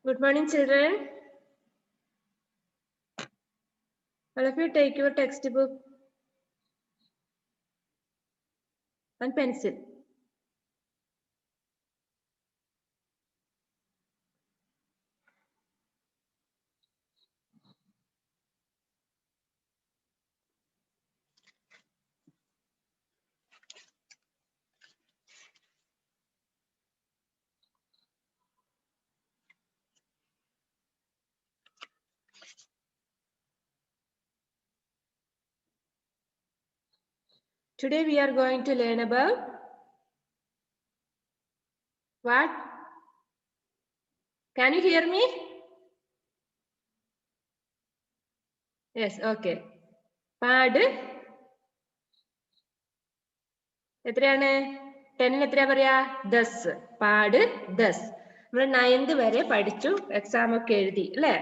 Good morning, children. All of you take your textbook and pencil. Today we are going to learn about what? Can you hear me? Yes, okay. പാട് എത്രയാണ്? 10 എത്രയാ പറയാ? 10. പാട് 10. നമ്മൾ 9th വരെ പഠിച്ചു, exam ഒക്കെ എഴുതി അല്ലേ?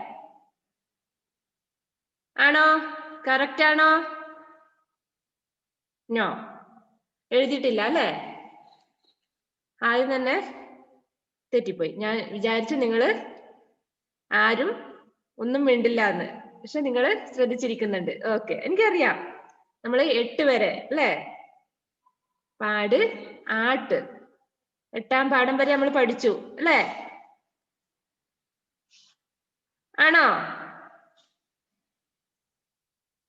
ആണോ? കറക്റ്റ് ആണോ? നോ, എഴുതിയിട്ടില്ല അല്ലേ? ആദ്യം തന്നെ തെറ്റിപ്പോയി. ഞാൻ വിചാരിച്ചു നിങ്ങൾ ആരും ഒന്നും മിണ്ടില്ല എന്ന്, പക്ഷെ നിങ്ങൾ ശ്രദ്ധിച്ചിരിക്കുന്നുണ്ട്. ഓക്കെ, എനിക്കറിയാം. നമ്മൾ 8 വരെ അല്ലേ? പാട് ആട്ട് 8ാം പാഠം വരെ നമ്മൾ പഠിച്ചു അല്ലേ? ആണോ?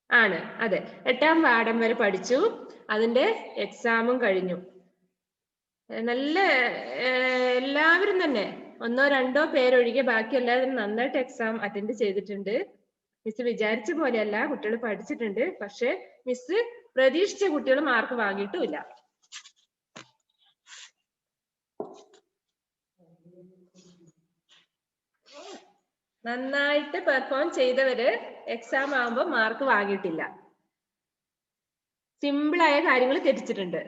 ആണ്, അതെ. 8ാം പാഠം വരെ പഠിച്ചു, അതിന്റെ എക്സാമും കഴിഞ്ഞു. നല്ല എല്ലാവരും തന്നെ 1 or 2 പേരൊഴികെ ബാക്കി എല്ലാവരും നന്നായിട്ട് എക്സാം അറ്റൻഡ് ചെയ്തിട്ടുണ്ട്. മിസ് വിചാരിച്ച പോലെയല്ല, കുട്ടികൾ പഠിച്ചിട്ടുണ്ട്. പക്ഷെ മിസ് പ്രതീക്ഷിച്ച കുട്ടികൾ മാർക്ക് വാങ്ങിയിട്ടുമില്ല. നന്നായിട്ട് പെർഫോം ചെയ്തവര് എക്സാം ആവുമ്പോൾ മാർക്ക് വാങ്ങിയിട്ടില്ല. സിമ്പിളായ കാര്യങ്ങൾ തെറ്റിച്ചിട്ടുണ്ട്.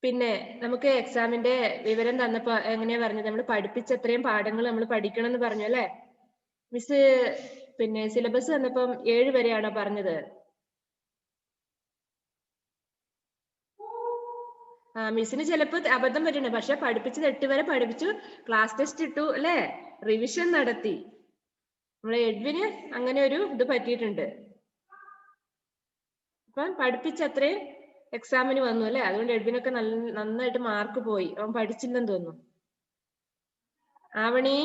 പിന്നെ നമുക്ക് എക്സാമിന്റെ വിവരം തന്നപ്പോ എങ്ങനെയാ പറഞ്ഞത്? നമ്മൾ പഠിപ്പിച്ച അത്രയും പാഠങ്ങൾ നമ്മൾ പഠിക്കണം എന്ന് പറഞ്ഞു അല്ലെ? മിസ് പിന്നെ സിലബസ് തന്നപ്പം 7 വരെയാണോ പറഞ്ഞത്? മിസ്സിന് ചിലപ്പോ അബദ്ധം പറ്റുന്നുണ്ട്. പക്ഷെ പഠിപ്പിച്ചത് 8 വരെ പഠിപ്പിച്ചു, ക്ലാസ് ടെസ്റ്റ് ഇട്ടു അല്ലെ? റിവിഷൻ നടത്തി. നമ്മളെ എഡ്വിന് അങ്ങനെ ഒരു ഇത് പറ്റിയിട്ടുണ്ട്. അപ്പം പഠിപ്പിച്ച അത്രയും എക്സാമിന് വന്നു അല്ലെ? അതുകൊണ്ട് എഡ്വിനൊക്കെ നന്നായിട്ട് മാർക്ക് പോയി. അവൻ പഠിച്ചില്ലെന്ന് തോന്നുന്നു. ആവണി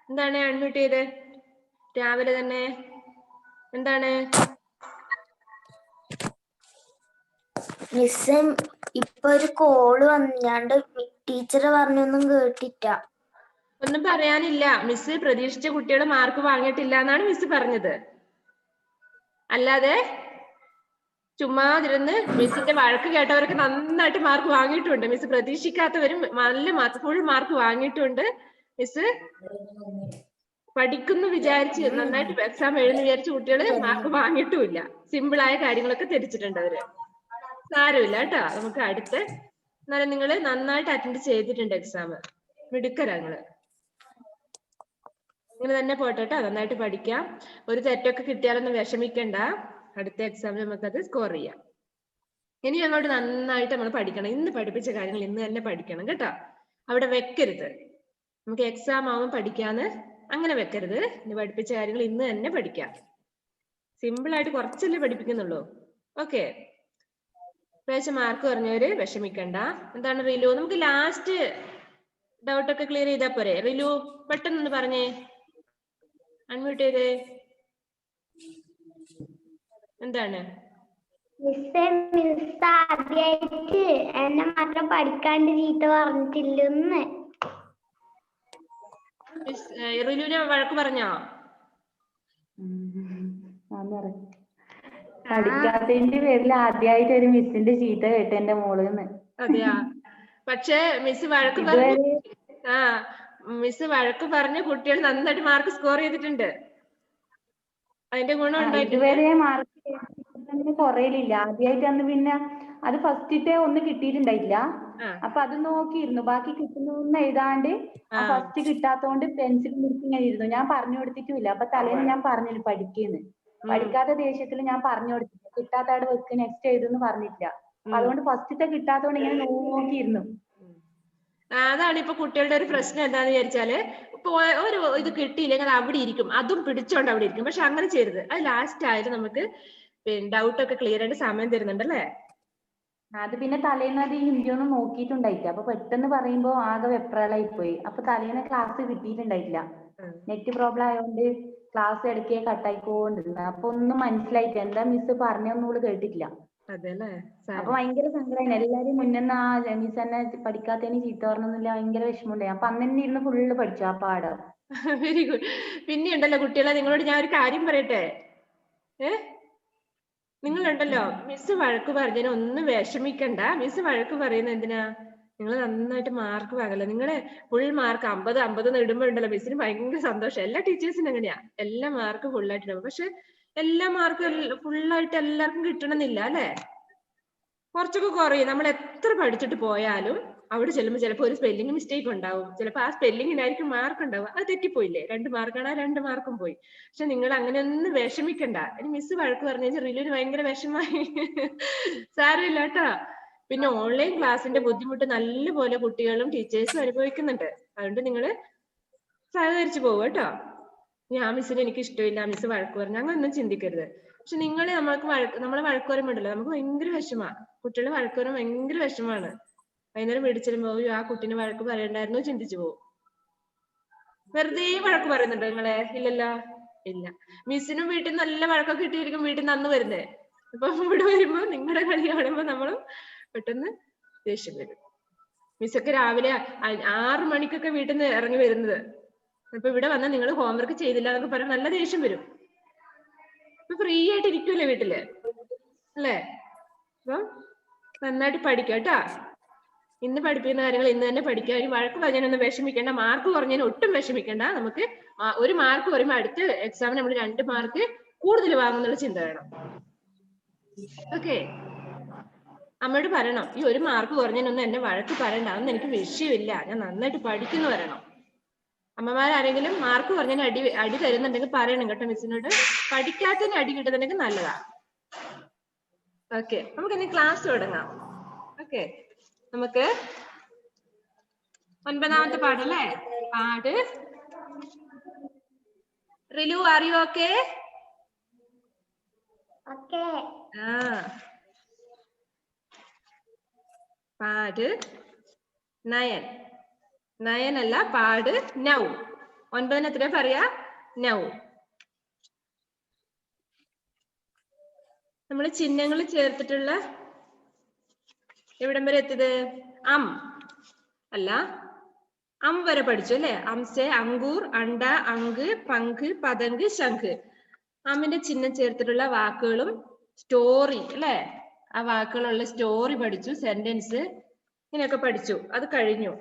എന്താണ് അൺമ്യൂട്ട് ചെയ്ത് രാവിലെ തന്നെ? എന്താണ് മിസ്? ഇപ്പൊ ഒരു കോള് വന്നാണ്ട് ടീച്ചർ പറഞ്ഞൊന്നും കേട്ടില്ല. ഒന്നും പറയാനില്ല. മിസ് പ്രതീക്ഷിച്ച കുട്ടികൾ മാർക്ക് വാങ്ങിയിട്ടില്ല എന്നാണ് മിസ് പറഞ്ഞത്. അല്ലാതെ ചുമ്മാതിരുന്ന് മിസ്സിന്റെ വഴക്ക് കേട്ടവർക്ക് നന്നായിട്ട് മാർക്ക് വാങ്ങിയിട്ടുണ്ട്. മിസ് പ്രതീക്ഷിക്കാത്തവരും നല്ല ഫുൾ മാർക്ക് വാങ്ങിയിട്ടുണ്ട്. മിസ് പഠിക്കുന്നു വിചാരിച്ച് നന്നായിട്ട് എക്സാം എഴുതുന്ന വിചാരിച്ച കുട്ടികള് മാർക്ക് വാങ്ങിയിട്ടുമില്ല. സിമ്പിളായ കാര്യങ്ങളൊക്കെ തെറ്റിച്ചിട്ടുണ്ട് അവര്. സാരമില്ല കേട്ടോ, നമുക്ക് അടുത്ത. എന്നാലും നിങ്ങൾ നന്നായിട്ട് അറ്റൻഡ് ചെയ്തിട്ടുണ്ട് എക്സാം. മിടുക്കരാ നിങ്ങള്. നിങ്ങൾ തന്നെ പോട്ടെ കേട്ടോ, നന്നായിട്ട് പഠിക്കാം. ഒരു തെറ്റൊക്കെ കിട്ടിയാലൊന്നും വിഷമിക്കണ്ട. അടുത്ത എക്സാമിൽ നമുക്കത് സ്കോർ ചെയ്യാം. ഇനി അങ്ങോട്ട് നന്നായിട്ട് നമ്മൾ പഠിക്കണം. ഇന്ന് പഠിപ്പിച്ച കാര്യങ്ങൾ ഇന്ന് തന്നെ പഠിക്കണം കേട്ടോ. അവിടെ വെക്കരുത്. നമുക്ക് എക്സാം ആവും പഠിക്കാന്ന് അങ്ങനെ വെക്കരുത്. ഇന്ന് പഠിപ്പിച്ച കാര്യങ്ങൾ ഇന്ന് തന്നെ പഠിക്കാം. സിമ്പിൾ ആയിട്ട് കുറച്ചല്ലേ പഠിപ്പിക്കുന്നുള്ളൂ. ഓക്കെ, പ്രാവശ്യം മാർക്ക് പറഞ്ഞവര് വിഷമിക്കണ്ട. എന്താണ് റിലു? നമുക്ക് ലാസ്റ്റ് ഡൗട്ടൊക്കെ ക്ലിയർ ചെയ്താ പോരെ? റിലു പെട്ടെന്നൊന്ന് പറഞ്ഞേ, അൺമ്യൂട്ട് ചെയ്തേ. എന്താണ്? ആദ്യമായിട്ട് എന്നെ മാത്രം പഠിക്കാണ്ട് ചീത്ത പറഞ്ഞിട്ടില്ലെന്ന്. റിലുവിനെ വഴക്ക് പറഞ്ഞോ? പഠിക്കാത്തതിന്റെ പേരിൽ ആദ്യമായിട്ട് ഒരു മിസ്സിന്റെ ചീത്ത കേട്ട് എന്റെ മോളിന്ന്. അതെയാ? പക്ഷെ മിസ് വഴക്ക് പറഞ്ഞു. മിസ് വഴക്ക് പറഞ്ഞ കുട്ടികൾ നന്നായിട്ട് മാർക്ക് സ്കോർ ചെയ്തിട്ടുണ്ട്. അതിന്റെ ഗുണം ഉണ്ടായിട്ടുണ്ട്. ഇതുവരെ മാർക്ക് കുറയിലില്ല. ആദ്യമായിട്ട് അന്ന് പിന്നെ അത് ഫസ്റ്റത്തെ ഒന്ന് കിട്ടിയിട്ടുണ്ടായില്ല. അപ്പൊ അത് നോക്കിയിരുന്നു. ബാക്കി കിട്ടുന്നൊന്നും എഴുതാണ്ട് ഫസ്റ്റ് കിട്ടാത്തോണ്ട് പെൻസിൽ മുറിച്ച് ഇങ്ങനെ ഇരുന്നു. ഞാൻ പറഞ്ഞു കൊടുത്തിട്ടില്ല. അപ്പൊ തലേന്ന് ഞാൻ പറഞ്ഞു പഠിക്കുന്നു. പഠിക്കാത്ത ദേഷ്യത്തിൽ ഞാൻ പറഞ്ഞു കൊടുത്തില്ല. കിട്ടാത്ത അവിടെ വെക്ക് നെക്സ്റ്റ് എഴുതുന്ന് പറഞ്ഞിട്ടില്ല. അതുകൊണ്ട് ഫസ്റ്റത്തെ കിട്ടാത്തോണ്ട് ഇങ്ങനെ നോക്കിയിരുന്നു. അതാണ് ഇപ്പൊ കുട്ടികളുടെ ഒരു പ്രശ്നം എന്താന്ന് വിചാരിച്ചാല് ഇപ്പൊ ഒരു ഇത് കിട്ടിയില്ലെങ്കിൽ അത് അവിടെ ഇരിക്കും, അതും പിടിച്ചോണ്ട് അവിടെ ഇരിക്കും. പക്ഷെ അങ്ങനെ ചെയ്യരുത്. അത് ലാസ്റ്റ് ആയിട്ട് നമുക്ക് ഡൗട്ട് ഒക്കെ ക്ലിയർ ആയിട്ട് സമയം തരുന്നുണ്ടല്ലേ. അത് പിന്നെ തലേന്ന് അത് ഹിന്ദിയൊന്നും നോക്കിയിട്ടുണ്ടായില്ല. അപ്പൊ പെട്ടെന്ന് പറയുമ്പോ ആകെ വെപ്രാളായി പോയി. അപ്പൊ തലേന്ന് ക്ലാസ് കിട്ടിയിട്ടുണ്ടായില്ല. നെറ്റ് പ്രോബ്ലം ആയതുകൊണ്ട് ക്ലാസ് ഇടയ്ക്ക് കട്ടായിക്കൊണ്ടിരുന്നു. അപ്പൊ ഒന്നും മനസ്സിലായില്ല. എന്താ മിസ് പറഞ്ഞൊന്നും കേട്ടിട്ടില്ല. അപ്പൊ ഭയങ്കര സങ്കടമായി. എല്ലാരും മുന്നെന്ന് മിസ് തന്നെ പഠിക്കാത്തതിന് ചീത്ത പറഞ്ഞൊന്നുമില്ല, ഭയങ്കര വിഷമമുണ്ടായി. അപ്പൊ അന്ന് തന്നെ ഇരുന്ന് ഫുള്ള് പഠിച്ചു ആ പാഠം. Very good. പിന്നെ ഉണ്ടല്ലോ കുട്ടികളെ, നിങ്ങളോട് ഞാൻ ഒരു കാര്യം പറയട്ടെ. നിങ്ങളുണ്ടല്ലോ, മിസ് വഴക്ക് പറഞ്ഞതിന് ഒന്നും വിഷമിക്കണ്ട. മിസ് വഴക്ക് പറയുന്നത് എന്തിനാ? നിങ്ങൾ നന്നായിട്ട് മാർക്ക് വാങ്ങല്ലോ. നിങ്ങളെ ഫുൾ മാർക്ക് 50 ഇടുമ്പോ ഉണ്ടല്ലോ മിസ്സിന് ഭയങ്കര സന്തോഷം. എല്ലാ ടീച്ചേഴ്സിനും അങ്ങനെയാ, എല്ലാ മാർക്ക് ഫുള്ളായിട്ട് ഇടും. പക്ഷെ എല്ലാ മാർക്കും ഫുള്ളായിട്ട് എല്ലാവർക്കും കിട്ടണമെന്നില്ല അല്ലെ. കുറച്ചൊക്കെ കുറയും. നമ്മൾ എത്ര പഠിച്ചിട്ട് പോയാലും അവിടെ ചെല്ലുമ്പോൾ ചിലപ്പോൾ ഒരു സ്പെല്ലിംഗ് മിസ്റ്റേക്ക് ഉണ്ടാവും. ചിലപ്പോൾ ആ സ്പെല്ലിങ്ങിനായിരിക്കും മാർക്ക് ഉണ്ടാവും. അത് തെറ്റിപ്പോയില്ലേ, 2 മാർക്കാണ്, 2 മാർക്കും പോയി. പക്ഷെ നിങ്ങൾ അങ്ങനെ ഒന്നും വിഷമിക്കണ്ട. ഇനി മിസ് വഴക്ക് പറഞ്ഞു റിലുവിന് ഭയങ്കര വിഷമായി. സാരമില്ല കേട്ടോ. പിന്നെ ഓൺലൈൻ ക്ലാസ്സിന്റെ ബുദ്ധിമുട്ട് നല്ലപോലെ കുട്ടികളും ടീച്ചേഴ്സും അനുഭവിക്കുന്നുണ്ട്. അതുകൊണ്ട് നിങ്ങൾ സഹകരിച്ചു പോകും കേട്ടോ. ആ മിസ്സിന് എനിക്ക് ഇഷ്ടമില്ല, മിസ് വഴക്ക് പറഞ്ഞു, അങ്ങനൊന്നും ചിന്തിക്കരുത്. പക്ഷെ നമ്മളെ വഴക്ക് പറയുമ്പോണ്ടല്ലോ നമുക്ക് ഭയങ്കര വിഷമാണ്. കുട്ടികളെ വഴക്ക് പറയാൻ ഭയങ്കര വിഷമാണ്. വൈകുന്നേരം മേടിച്ചിരുമ്പോ ആ കുട്ടീനെ വഴക്ക് പറയണ്ടായിരുന്നു ചിന്തിച്ചു പോകും. വെറുതെ വഴക്ക് പറയുന്നുണ്ടോ നിങ്ങളെ? ഇല്ലല്ലോ, ഇല്ല. മിസ്സിനും വീട്ടിൽ നിന്ന് നല്ല വഴക്കൊക്കെ കിട്ടിയിരിക്കും, വീട്ടിൽ നിന്ന് അന്ന് വരുന്നേ. അപ്പൊ ഇവിടെ വരുമ്പോ നിങ്ങളുടെ കളി കാണുമ്പോ നമ്മളും പെട്ടെന്ന് ദേഷ്യം വരും. മിസ്സൊക്കെ രാവിലെ 6 മണിക്കൊക്കെ വീട്ടിൽ നിന്ന് ഇറങ്ങി വരുന്നത്. അപ്പൊ ഇവിടെ വന്നാൽ നിങ്ങൾ ഹോംവർക്ക് ചെയ്തില്ല എന്നൊക്കെ പറയുമ്പോൾ നല്ല ദേഷ്യം വരും. ഇപ്പൊ ഫ്രീ ആയിട്ട് ഇരിക്കൂല്ലേ വീട്ടില് അല്ലേ? അപ്പൊ നന്നായിട്ട് പഠിക്കാം കേട്ടാ. ഇന്ന് പഠിപ്പിക്കുന്ന കാര്യങ്ങൾ ഇന്ന് തന്നെ പഠിക്കുക. ഇനി വഴക്ക് പറഞ്ഞതിനൊന്നും വിഷമിക്കേണ്ട, മാർക്ക് കുറഞ്ഞതിന് ഒട്ടും വിഷമിക്കേണ്ട. നമുക്ക് 1 മാർക്ക് പറയുമ്പോൾ അടുത്ത എക്സാമിന് നമ്മൾ 2 മാർക്ക് കൂടുതൽ വാങ്ങുന്നുള്ള ചിന്ത വേണം. ഓക്കെ, അമ്മയോട് പറയണം ഈ 1 മാർക്ക് കുറഞ്ഞതിനൊന്നും എന്നെ വഴക്ക് പറയണ്ട, അതൊന്നും എനിക്ക് വിഷയമില്ല, ഞാൻ നന്നായിട്ട് പഠിക്കുന്നു പറയണം. അമ്മമാരാരെങ്കിലും മാർക്ക് കുറഞ്ഞതിന് അടി തരുന്നുണ്ടെങ്കിൽ പറയണം കേട്ടോ മിസ്സിനോട്. പഠിക്കാത്തതിന് അടി കിട്ടുന്നുണ്ടെങ്കിൽ നല്ലതാ. ഓക്കെ, നമുക്ക് ഇനി ക്ലാസ് തുടങ്ങാം. ഓക്കെ, നമുക്ക് 9ാമത്തെ പാഠല്ലേ? പാഠ്. റിലു, ആർ യു ഓക്കെ? പാഠ് 9. 9 അല്ല, പാഠ് നൗ. 9 എത്രയാ പറയാ? നൗ. നമ്മൾ ചിഹ്നങ്ങൾ ചേർത്തിട്ടുള്ള എവിടം വരെ എത്തിയത്? അം അല്ല, അം വരെ പഠിച്ചു അല്ലെ? അംസെ അങ്കൂർ, അണ്ട, അങ്ക്, പങ്ക്, പതങ്ക്, ശംഖ്. അമ്മിന്റെ ചിഹ്നം ചേർത്തിട്ടുള്ള വാക്കുകളും സ്റ്റോറി അല്ലെ? ആ വാക്കുകളുള്ള സ്റ്റോറി പഠിച്ചു, സെന്റൻസ് ഇങ്ങനെയൊക്കെ പഠിച്ചു. അത് കഴിഞ്ഞു.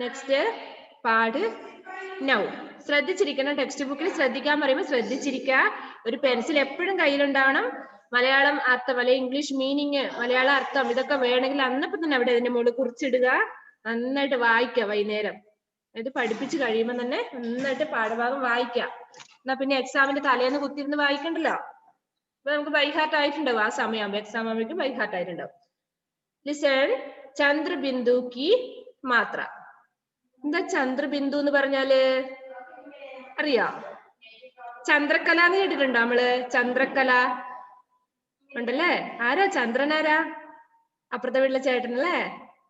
നെക്സ്റ്റ് പാഠ് നൗ. ശ്രദ്ധിച്ചിരിക്കണം. ടെക്സ്റ്റ് ബുക്കിൽ ശ്രദ്ധിക്കാൻ പറയുമ്പോൾ ശ്രദ്ധിച്ചിരിക്കുക. ഒരു പെൻസിൽ എപ്പോഴും കയ്യിലുണ്ടാവണം. മലയാളം അർത്ഥം അല്ലെങ്കിൽ ഇംഗ്ലീഷ് മീനിങ്, മലയാള അർത്ഥം ഇതൊക്കെ വേണമെങ്കിൽ അന്നപ്പം തന്നെ അവിടെ അതിന്റെ മുകളിൽ കുറിച്ചിടുക. നന്നായിട്ട് വായിക്കുക വൈകുന്നേരം. ഇത് പഠിപ്പിച്ച് കഴിയുമ്പോൾ തന്നെ നന്നായിട്ട് പാഠഭാഗം വായിക്കാം. എന്നാ പിന്നെ എക്സാമിന്റെ തലേന്ന് കുത്തിയിരുന്ന് വായിക്കണ്ടല്ലോ. അപ്പൊ നമുക്ക് ബൈഹാർട്ട് ആയിട്ടുണ്ടാവും. ആ സമയമാകുമ്പോൾ എക്സാം ആകുമ്പോഴേക്കും ബൈഹാർട്ട് ആയിട്ടുണ്ടാവും. ലിസൺ. ചന്ദ്രബിന്ദു കി മാത്ര. എന്താ ചന്ദ്രബിന്ദു എന്ന് പറഞ്ഞാല്? അറിയാം? ചന്ദ്രക്കല എന്ന് കേട്ടിട്ടുണ്ടോ നമ്മള്? ചന്ദ്രക്കല ഉണ്ടല്ലേ? ആരാ ചന്ദ്രൻ? ആരാ? അപ്പുറത്തെ വീട്ടിലെ ചേട്ടൻ അല്ലേ?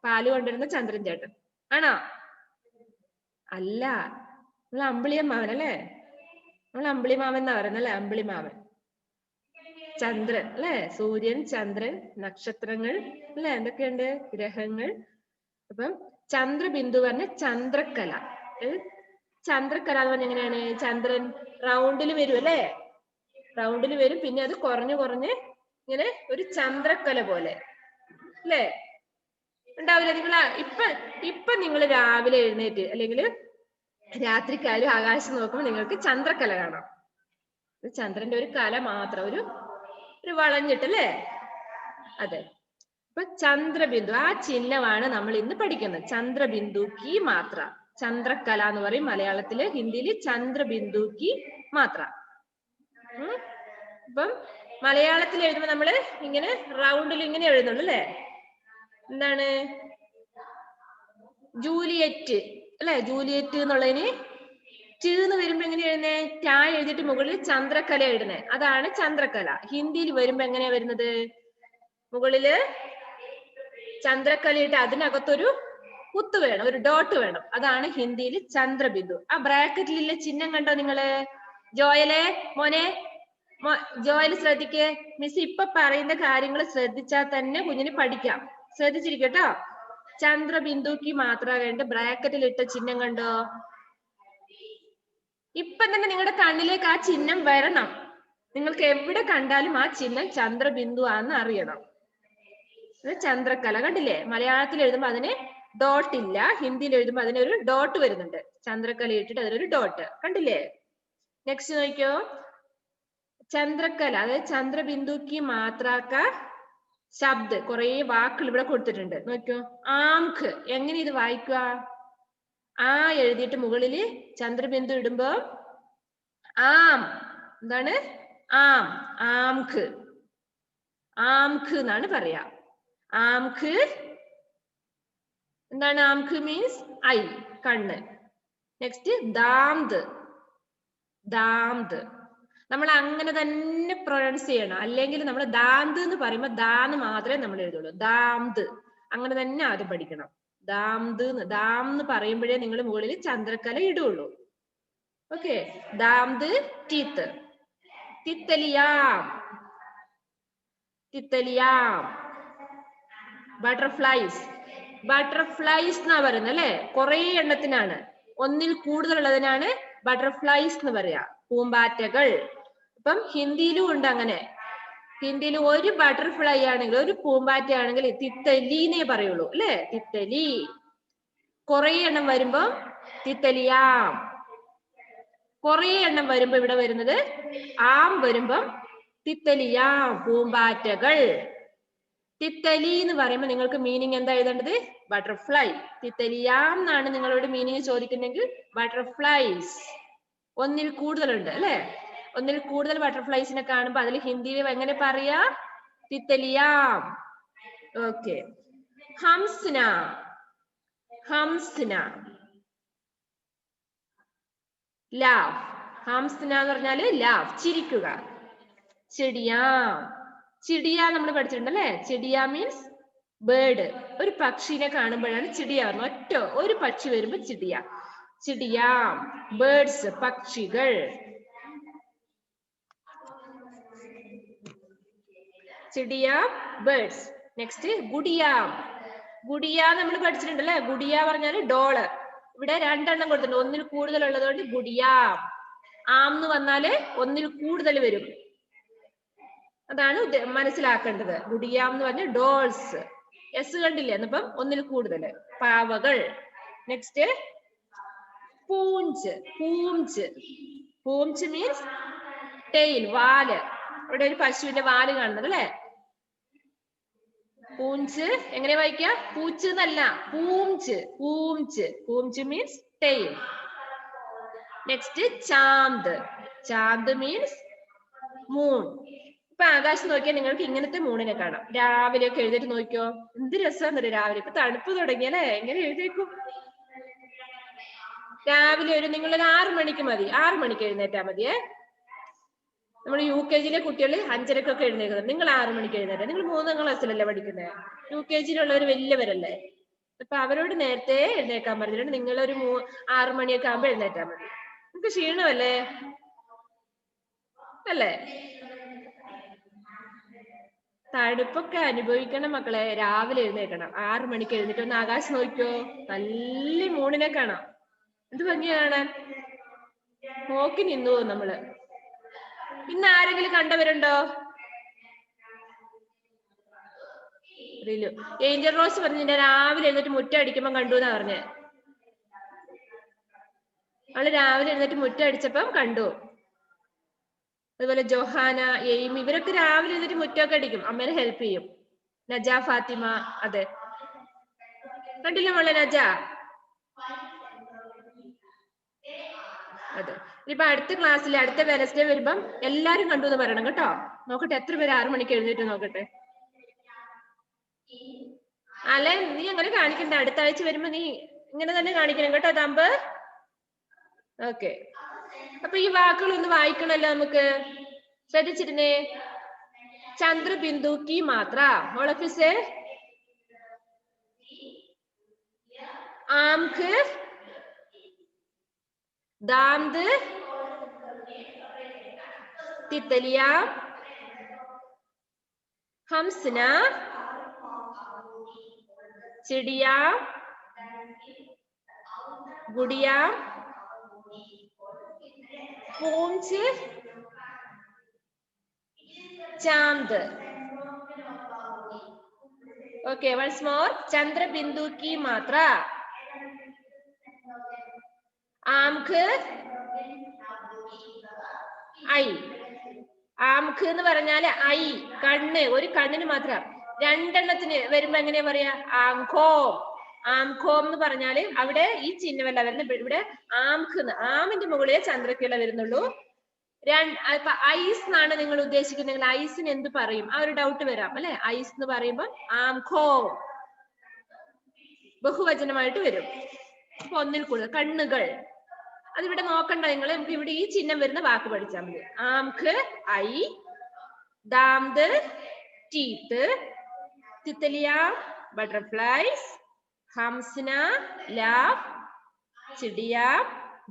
പാല് കൊണ്ടിരുന്ന ചന്ദ്രൻ ചേട്ടൻ ആണോ? അല്ല, നമ്മൾ അമ്പിളിയമ്മാവൻ അല്ലേ? നമ്മൾ അമ്പിളിമാവൻ എന്നാ പറയുന്നത് അല്ലെ? അമ്പിളിമാവൻ. ചന്ദ്രൻ അല്ലെ? സൂര്യൻ, ചന്ദ്രൻ, നക്ഷത്രങ്ങൾ അല്ലെ? എന്തൊക്കെയുണ്ട്? ഗ്രഹങ്ങൾ. അപ്പം ചന്ദ്രബിന്ദു പറഞ്ഞ ചന്ദ്രക്കല. ചന്ദ്രക്കല എന്ന് പറഞ്ഞ എങ്ങനെയാണ്? ചന്ദ്രൻ റൗണ്ടിൽ വരും അല്ലെ? റൗണ്ടിൽ വരും, പിന്നെ അത് കുറഞ്ഞു കുറഞ്ഞ് ഇങ്ങനെ ഒരു ചന്ദ്രക്കല പോലെ അല്ലേ? ഉണ്ടാവില്ല? നിങ്ങൾ ഇപ്പൊ നിങ്ങൾ രാവിലെ എഴുന്നേറ്റ് അല്ലെങ്കിൽ രാത്രിക്കാലും ആകാശം നോക്കുമ്പോൾ നിങ്ങൾക്ക് ചന്ദ്രക്കല കാണാം. ചന്ദ്രന്റെ ഒരു കല മാത്രം, ഒരു വളഞ്ഞിട്ടല്ലേ? അതെ. അപ്പൊ ചന്ദ്രബിന്ദു, ആ ചിഹ്നമാണ് നമ്മൾ ഇന്ന് പഠിക്കുന്നത്. ചന്ദ്രബിന്ദു കി മാത്ര. ചന്ദ്രക്കല എന്ന് പറയും മലയാളത്തില്. ഹിന്ദിയില് ചന്ദ്രബിന്ദു കി മാത്ര. അപ്പം മലയാളത്തിൽ എഴുതുമ്പോ നമ്മള് ഇങ്ങനെ റൗണ്ടിൽ ഇങ്ങനെ എഴുതുന്നുള്ളൂ അല്ലെ? എന്താണ് ജൂലിയറ്റ് അല്ലെ? ജൂലിയറ്റ് എന്നുള്ളതിന് എന്ന് വരുമ്പോ എങ്ങനെ എഴുതുന്നേ? ടാ എഴുതിയിട്ട് മുകളിൽ ചന്ദ്രക്കല എഴുതുന്നേ, അതാണ് ചന്ദ്രക്കല. ഹിന്ദിയിൽ വരുമ്പോ എങ്ങനെയാ വരുന്നത്? മുകളില് ചന്ദ്രക്കലയിട്ട് അതിനകത്തൊരു കുത്ത് വേണം, ഒരു ഡോട്ട് വേണം, അതാണ് ഹിന്ദിയിൽ ചന്ദ്രബിന്ദു. ആ ബ്രാക്കറ്റിലുള്ള ചിഹ്നം കണ്ടോ നിങ്ങള്? ജോയലെ മോനെ, ജോയൽ ശ്രദ്ധിക്കേ, മിസ് ഇപ്പൊ പറയുന്ന കാര്യങ്ങൾ ശ്രദ്ധിച്ചാൽ തന്നെ കുഞ്ഞിന് പഠിക്കാം. ശ്രദ്ധിച്ചിരിക്കട്ടോ. ചന്ദ്രബിന്ദുക്ക് മാത്രം വേണ്ട ബ്രാക്കറ്റിൽ ഇട്ട ചിഹ്നം കണ്ടോ? ഇപ്പൊ തന്നെ നിങ്ങളുടെ കണ്ണിലേക്ക് ആ ചിഹ്നം വരണം. നിങ്ങൾക്ക് എവിടെ കണ്ടാലും ആ ചിഹ്നം ചന്ദ്രബിന്ദു ആണെന്ന് അറിയണം. ചന്ദ്രക്കല കണ്ടില്ലേ? മലയാളത്തിൽ എഴുതുമ്പോ അതിന് ഡോട്ട് ഇല്ല, ഹിന്ദിയിൽ എഴുതുമ്പോ അതിനൊരു ഡോട്ട് വരുന്നുണ്ട്. ചന്ദ്രക്കല ഇട്ടിട്ട് അതിനൊരു ഡോട്ട് കണ്ടില്ലേ? നെക്സ്റ്റ് നോക്കിയോ, ചന്ദ്രക്കല അതായത് ചന്ദ്രബിന്ദുക്ക് മാത്രാക്ക ശബ്ദ്, കുറെ വാക്കുകൾ ഇവിടെ കൊടുത്തിട്ടുണ്ട്. നോക്കിയോ, ആംഖ് എങ്ങനെ ഇത് വായിക്കുക? ആ എഴുതിയിട്ട് മുകളില് ചന്ദ്രബിന്ദു ഇടുമ്പോ ആം, എന്താണ്? ആം, ആംഖ്, ആംഖ് എന്നാണ് പറയാ. ആംഖ് എന്താണ്? ആംഖ് മീൻസ് ഐ, കണ്ണ്. നെക്സ്റ്റ് ദാംത്, ദാംത് നമ്മൾ അങ്ങനെ തന്നെ പ്രൊനൗൺസ് ചെയ്യണം, അല്ലെങ്കിൽ നമ്മൾ ദാന്ത് എന്ന് പറയുമ്പോൾ ദാന്ന് മാത്രമേ നമ്മൾ എഴുതുള്ളൂ. ദാംത് അങ്ങനെ തന്നെ ആദ്യം പഠിക്കണം. ദാംത്, ദാം എന്ന് പറയുമ്പോഴേ നിങ്ങൾ മുകളിൽ ചന്ദ്രക്കല ഇടുള്ളൂ. ഓക്കെ, ദാംത് ടീത്ത്. തിത്തലിയാം, തിത്തലിയാം. ബട്ടർഫ്ലൈസ്, ബട്ടർഫ്ലൈസ് എന്നാ പറയുന്നത് അല്ലെ? കുറെ എണ്ണത്തിനാണ്, ഒന്നിൽ കൂടുതലുള്ളതിനാണ് ബട്ടർഫ്ലൈസ് എന്ന് പറയാ, പൂമ്പാറ്റകൾ. ഇപ്പം ഹിന്ദിയിലും ഉണ്ട് അങ്ങനെ. ഹിന്ദിയിൽ ഒരു ബട്ടർഫ്ലൈ ആണെങ്കിൽ, ഒരു പൂമ്പാറ്റ ആണെങ്കിൽ തിത്തലി എന്നേ പറയുള്ളൂ അല്ലെ? തിത്തലി. കുറെ എണ്ണം വരുമ്പോ തിത്തലിയാം. കുറെ എണ്ണം വരുമ്പോ ഇവിടെ വരുന്നത് ആം വരുമ്പം തിത്തലിയാം, പൂമ്പാറ്റകൾ. തിത്തലി എന്ന് പറയുമ്പോൾ നിങ്ങൾക്ക് മീനിങ് എന്താ എഴുതേണ്ടത്? ബട്ടർഫ്ലൈ. തിത്തലിയാം എന്നാണ് നിങ്ങളോട് മീനിങ് ചോദിക്കുന്നെങ്കിൽ ബട്ടർഫ്ലൈസ്. ഒന്നിൽ കൂടുതലുണ്ട് അല്ലെ? ഒന്നിൽ കൂടുതൽ ബട്ടർഫ്ലൈസിനെ കാണുമ്പോ അതിൽ ഹിന്ദിയിൽ എങ്ങനെ പറയാ? തിത്തലിയാം. ഓക്കെ, ഹംസ്ന, ഹംസ്ന. ലാഫ്, ഹംസ്ന എന്ന് പറഞ്ഞാല് ലാഫ്, ചിരിക്കുക. ചിടിയാം, ചിടിയ നമ്മൾ പഠിച്ചിട്ടുണ്ടല്ലേ? ചിടിയ മീൻസ് ബേർഡ്. ഒരു പക്ഷിനെ കാണുമ്പോഴാണ് ചിടിയ. ഒറ്റ ഒരു പക്ഷി വരുമ്പോ ചിടിയ. ചിടിയാം, ബേർഡ്സ്, പക്ഷികൾ. ചിടിയാം, ബേർഡ്സ്. നെക്സ്റ്റ് ഗുഡിയാം. ഗുഡിയ നമ്മൾ പഠിച്ചിട്ടുണ്ടല്ലേ? ഗുഡിയ പറഞ്ഞാല് ഡോള്. ഇവിടെ രണ്ടെണ്ണം കൊടുത്തിട്ടുണ്ട്, ഒന്നിൽ കൂടുതൽ ഉള്ളതുകൊണ്ട് ഗുഡിയാം. ആം എന്ന് വന്നാല് ഒന്നിൽ കൂടുതൽ വരും, അതാണ് മനസ്സിലാക്കേണ്ടത്. ഗുഡിയാം എന്ന് പറഞ്ഞ ഡോൾസ്. എസ് കണ്ടില്ലേ? എന്നിപ്പം ഒന്നിൽ കൂടുതൽ, പാവകൾ. നെക്സ്റ്റ് പൂഞ്ച്, പൂഞ്ച്. പൂഞ്ച് മീൻസ് ടെയിൽ, വാല്. ഇവിടെ ഒരു പശുവിന്റെ വാല് കാണുന്നത് അല്ലെ? പൂഞ്ച് എങ്ങനെ വായിക്കുക? പൂച്ച് എന്നല്ല, പൂഞ്ച്, പൂഞ്ച്. പൂഞ്ച് മീൻസ് ടെയിൽ. നെക്സ്റ്റ് ചാന്ത്, ചാന്ത് മീൻസ് മൂൺ. ഇപ്പൊ ആകാശം നോക്കിയാൽ നിങ്ങൾക്ക് ഇങ്ങനത്തെ മൂണിനെ കാണാം. രാവിലെ ഒക്കെ എഴുതിട്ട് നോക്കിയോ, എന്ത് രസമാണെന്നറിയോ രാവിലെ. ഇപ്പൊ തണുപ്പ് തുടങ്ങിയല്ലേ, എങ്ങനെ എഴുതേക്കും? രാവിലെ നിങ്ങളൊരു 6 മണിക്ക് മതി, 6 മണിക്ക് എഴുന്നേറ്റാ മതിയേ. നമ്മൾ UKG കുട്ടികൾ 5:30 എഴുന്നേക്കുന്നത്, നിങ്ങൾ 6 മണിക്ക് എഴുന്നേറ്റാ. നിങ്ങൾ 3ാം ക്ലാസ്സിലല്ലേ പഠിക്കുന്നത്? UKG വലിയവരല്ലേ? അപ്പൊ അവരോട് നേരത്തെ എഴുന്നേക്കാൻ പറഞ്ഞിട്ടുണ്ട്. നിങ്ങളൊരു 6 മണിയൊക്കെ ആകുമ്പോ എഴുന്നേറ്റാ മതി. നിങ്ങൾക്ക് ക്ഷീണമല്ലേ അല്ലേ? തണുപ്പൊക്കെ അനുഭവിക്കണം മക്കളെ. രാവിലെ എഴുന്നേക്കണം, 6 മണിക്ക് എഴുന്നേറ്റ് ഒന്ന് ആകാശം നോക്കിയോ, നല്ല മൂണിനെ കാണാം. എന്ത് ഭംഗിയാ കാണാൻ. നോക്കി നിന്നു നമ്മള്. ഇന്ന് ആരെങ്കിലും കണ്ടവരുണ്ടോ? ഏഞ്ചൽ റോസ് പറഞ്ഞ രാവിലെ എഴുന്നേറ്റ് മുറ്റം അടിക്കുമ്പോ കണ്ടു എന്നാ പറഞ്ഞേ. അവള് രാവിലെ എഴുന്നേറ്റ് മുറ്റം അടിച്ചപ്പം കണ്ടു. അതുപോലെ ജോഹാന, എയിമി, ഇവരൊക്കെ രാവിലെ എഴുന്നേറ്റ് മുറ്റമൊക്കെ അടിക്കും, അമ്മേനെ ഹെൽപ്പ് ചെയ്യും. നജ, ഫാത്തിമ, അതെ കണ്ടില്ല മോളെ നജ? അതെ. ഇനിയിപ്പൊ അടുത്ത ക്ലാസ്സിൽ അടുത്ത വെനസ്ഡേ വരുമ്പം എല്ലാരും കണ്ടു എന്ന് പറയണം കേട്ടോ. നോക്കട്ടെ എത്ര പേര് 6 മണിക്ക് എഴുന്നേറ്റ് നോക്കട്ടെ. അല്ലെ നീ അങ്ങനെ കാണിക്കണ്ട, അടുത്ത ആഴ്ച വരുമ്പോ നീ ഇങ്ങനെ തന്നെ കാണിക്കണം കേട്ടോ തമ്പ്. ഓക്കെ, അപ്പൊ ഈ വാക്കുകൾ ഒന്ന് വായിക്കണല്ലോ നമുക്ക്. ശ്രദ്ധിച്ചിരുന്നേ. ചന്ദ്രബിന്ദു കി മാത്ര, ഓളഫിസേ ആംഖ്, दांत, तितलिया, हंसना, चिड़िया, गुड़िया, पूंछ, चांद. Okay, once more. चंद्रबिंदु की मात्रा. आंख, ഐ. ആംഖ് എന്ന് പറഞ്ഞാല് ഐ, കണ്ണ്. ഒരു കണ്ണിന് മാത്രം. രണ്ടെണ്ണത്തിന് വരുമ്പോ എങ്ങനെയാ പറയാ? ആംഖോ. ആംഖോം എന്ന് പറഞ്ഞാല് അവിടെ ഈ ചിഹ്നമല്ല വരുന്നത്. ഇവിടെ ആംഖ്, ആമിന്റെ മുകളിൽ ചന്ദ്രക്കിള വരുന്നുള്ളൂ. ഇപ്പൊ ഐസ് എന്നാണ് നിങ്ങൾ ഉദ്ദേശിക്കുന്നെങ്കിൽ ഐസിന് എന്ത് പറയും? ആ ഒരു ഡൗട്ട് വരാം അല്ലെ. ഐസ് എന്ന് പറയുമ്പോൾ ആംഖോ ബഹുവചനമായിട്ട് വരും. അപ്പൊ ഒന്നിൽ കൂടുതൽ കണ്ണുകൾ. അതിവിടെ നോക്കണ്ട നിങ്ങൾ. നമുക്ക് ഇവിടെ ഈ ചിഹ്നം വരുന്ന വാക്ക് പഠിച്ചാൽ മതി. ആംഖ് ഐ, ദാന്ത് ടീത്ത്, തിത്തലിയ ബട്ടർഫ്ലൈസ്, ഹംസന ലാഫ്, ചിടിയ